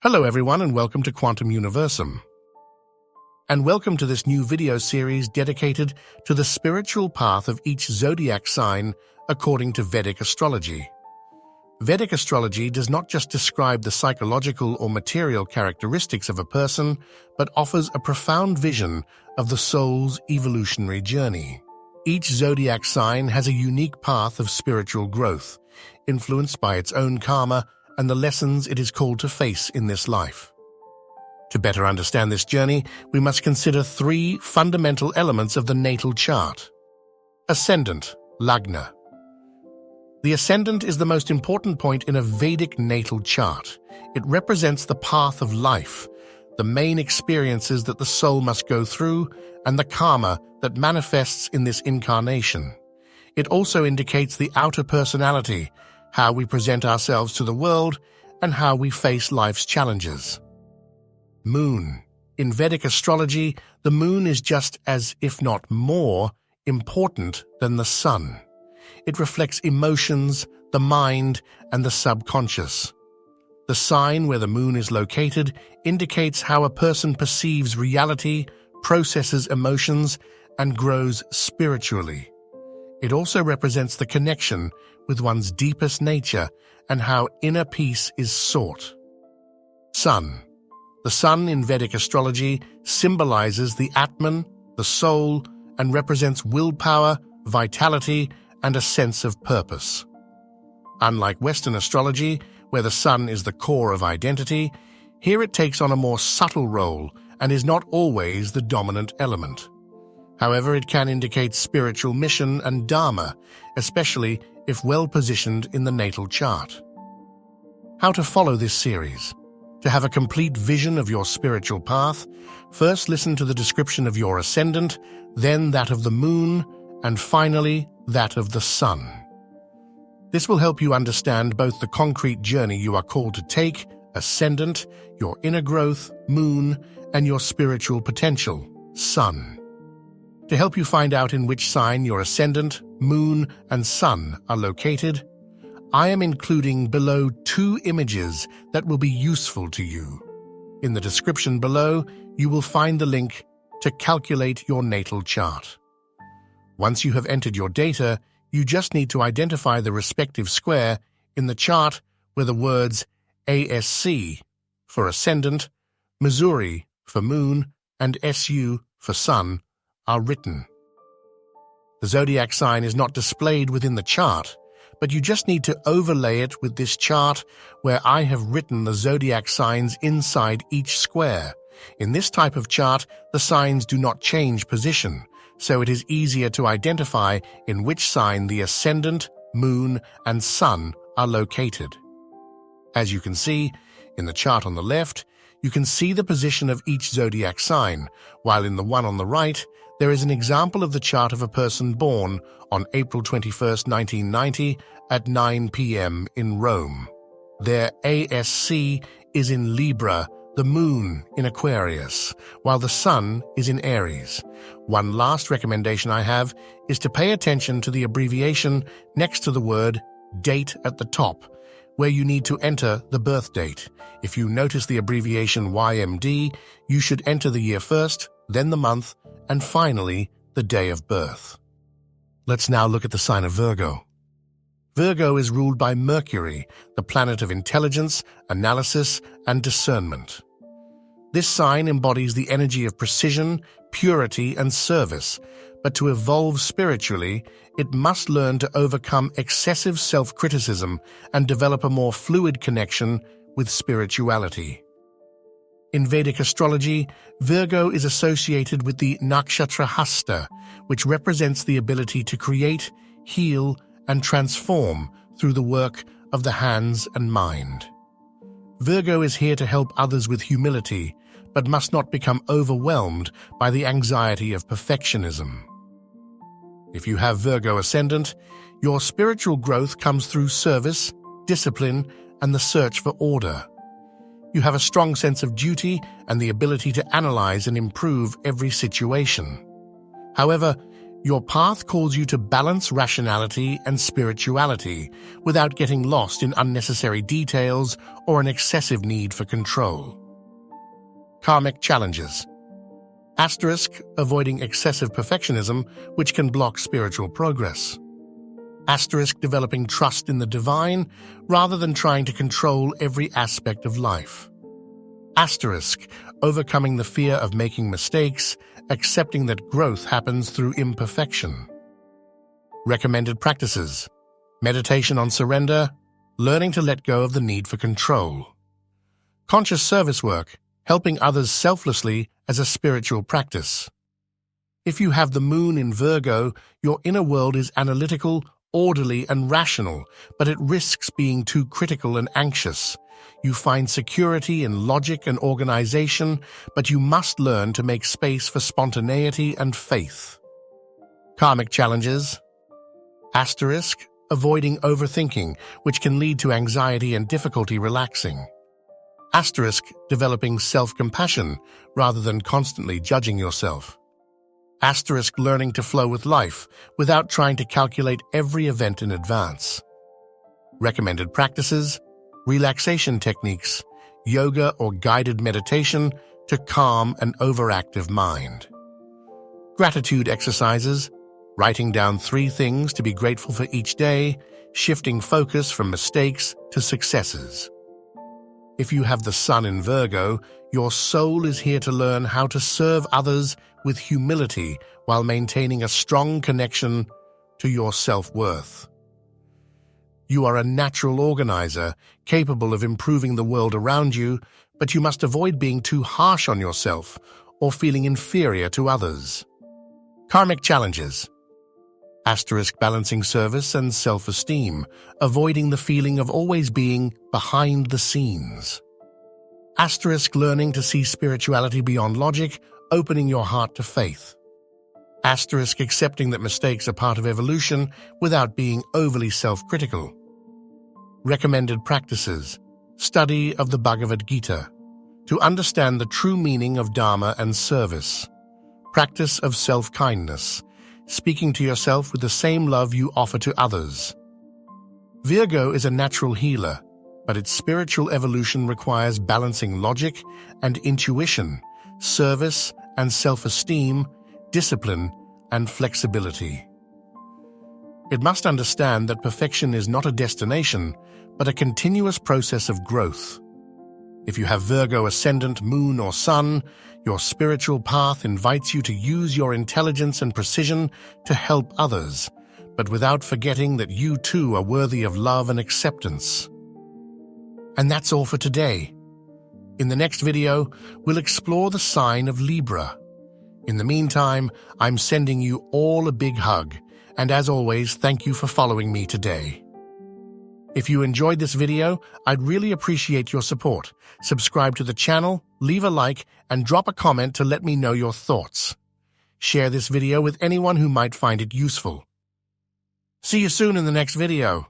Hello everyone and welcome to Quantum Universum. And welcome to this new video series dedicated to the spiritual path of each zodiac sign according to Vedic astrology. Vedic astrology does not just describe the psychological or material characteristics of a person, but offers a profound vision of the soul's evolutionary journey. Each zodiac sign has a unique path of spiritual growth, influenced by its own karma and the lessons it is called to face in this life. To better understand this journey, we must consider three fundamental elements of the natal chart. Ascendant, Lagna. The ascendant is the most important point in a Vedic natal chart. It represents the path of life, the main experiences that the soul must go through, and the karma that manifests in this incarnation. It also indicates the outer personality, how we present ourselves to the world, and how we face life's challenges. Moon. In Vedic astrology, the moon is just as, if not more, important than the sun. It reflects emotions, the mind, and the subconscious. The sign where the moon is located indicates how a person perceives reality, processes emotions, and grows spiritually. It also represents the connection with one's deepest nature and how inner peace is sought. Sun. The sun in Vedic astrology symbolizes the Atman, the soul, and represents willpower, vitality, and a sense of purpose. Unlike Western astrology, where the sun is the core of identity, here it takes on a more subtle role and is not always the dominant element. However, it can indicate spiritual mission and dharma, especially if well positioned in the natal chart. How to follow this series? To have a complete vision of your spiritual path, first listen to the description of your ascendant, then that of the moon, and finally that of the sun. This will help you understand both the concrete journey you are called to take, ascendant, your inner growth, moon, and your spiritual potential, sun. To help you find out in which sign your ascendant, moon, and sun are located, I am including below 2 images that will be useful to you. In the description below, you will find the link to calculate your natal chart. Once you have entered your data, you just need to identify the respective square in the chart where the words ASC for ascendant, Missouri for moon, and SU for sun are written. The zodiac sign is not displayed within the chart, but you just need to overlay it with this chart where I have written the zodiac signs inside each square. In this type of chart, the signs do not change position, so it is easier to identify in which sign the ascendant, moon, and sun are located. As you can see, in the chart on the left, you can see the position of each zodiac sign, while in the one on the right, there is an example of the chart of a person born on April 21, 1990 at 9 p.m. in Rome. Their ASC is in Libra, the moon in Aquarius, while the sun is in Aries. One last recommendation I have is to pay attention to the abbreviation next to the word date at the top, where you need to enter the birth date. If you notice the abbreviation YMD, you should enter the year first, then the month, and finally, the day of birth. Let's now look at the sign of Virgo. Virgo is ruled by Mercury, the planet of intelligence, analysis, and discernment. This sign embodies the energy of precision, purity, and service, but to evolve spiritually, it must learn to overcome excessive self-criticism and develop a more fluid connection with spirituality. In Vedic astrology, Virgo is associated with the nakshatra Hasta, which represents the ability to create, heal, and transform through the work of the hands and mind. Virgo is here to help others with humility, but must not become overwhelmed by the anxiety of perfectionism. If you have Virgo ascendant, your spiritual growth comes through service, discipline, and the search for order. You have a strong sense of duty and the ability to analyze and improve every situation. However, Your path calls you to balance rationality and spirituality without getting lost in unnecessary details or an excessive need for control. Karmic challenges. Asterisk, avoiding excessive perfectionism, which can block spiritual progress. Asterisk, developing trust in the divine rather than trying to control every aspect of life. Asterisk, overcoming the fear of making mistakes, accepting that growth happens through imperfection. Recommended practices. Meditation on surrender, learning to let go of the need for control. Conscious service work, helping others selflessly as a spiritual practice. If you have the moon in Virgo, your inner world is analytical, orderly, and rational, but it risks being too critical and anxious. You find security in logic and organization, but you must learn to make space for spontaneity and faith. Karmic challenges. Asterisk, avoiding overthinking, which can lead to anxiety and difficulty relaxing. Asterisk, developing self-compassion rather than constantly judging yourself. Asterisk, learning to flow with life without trying to calculate every event in advance. Recommended practices. Relaxation techniques, yoga or guided meditation to calm an overactive mind. Gratitude exercises, writing down 3 things to be grateful for each day, shifting focus from mistakes to successes. If you have the sun in Virgo, your soul is here to learn how to serve others with humility while maintaining a strong connection to your self-worth. You are a natural organizer, capable of improving the world around you, but you must avoid being too harsh on yourself or feeling inferior to others. Karmic challenges. Asterisk, balancing service and self-esteem, avoiding the feeling of always being behind the scenes. Asterisk, learning to see spirituality beyond logic, opening your heart to faith. Asterisk, accepting that mistakes are part of evolution without being overly self-critical. Recommended practices. Study of the Bhagavad Gita to understand the true meaning of Dharma and service. Practice of self-kindness, speaking to yourself with the same love you offer to others. Virgo is a natural healer, but its spiritual evolution requires balancing logic and intuition, service and self-esteem, discipline and flexibility. It must understand that perfection is not a destination, but a continuous process of growth. If you have Virgo ascendant, moon, or sun, your spiritual path invites you to use your intelligence and precision to help others, but without forgetting that you too are worthy of love and acceptance. And that's all for today. In the next video, we'll explore the sign of Libra. In the meantime, I'm sending you all a big hug, and as always, thank you for following me today. If you enjoyed this video, I'd really appreciate your support. Subscribe to the channel, leave a like, and drop a comment to let me know your thoughts. Share this video with anyone who might find it useful. See you soon in the next video.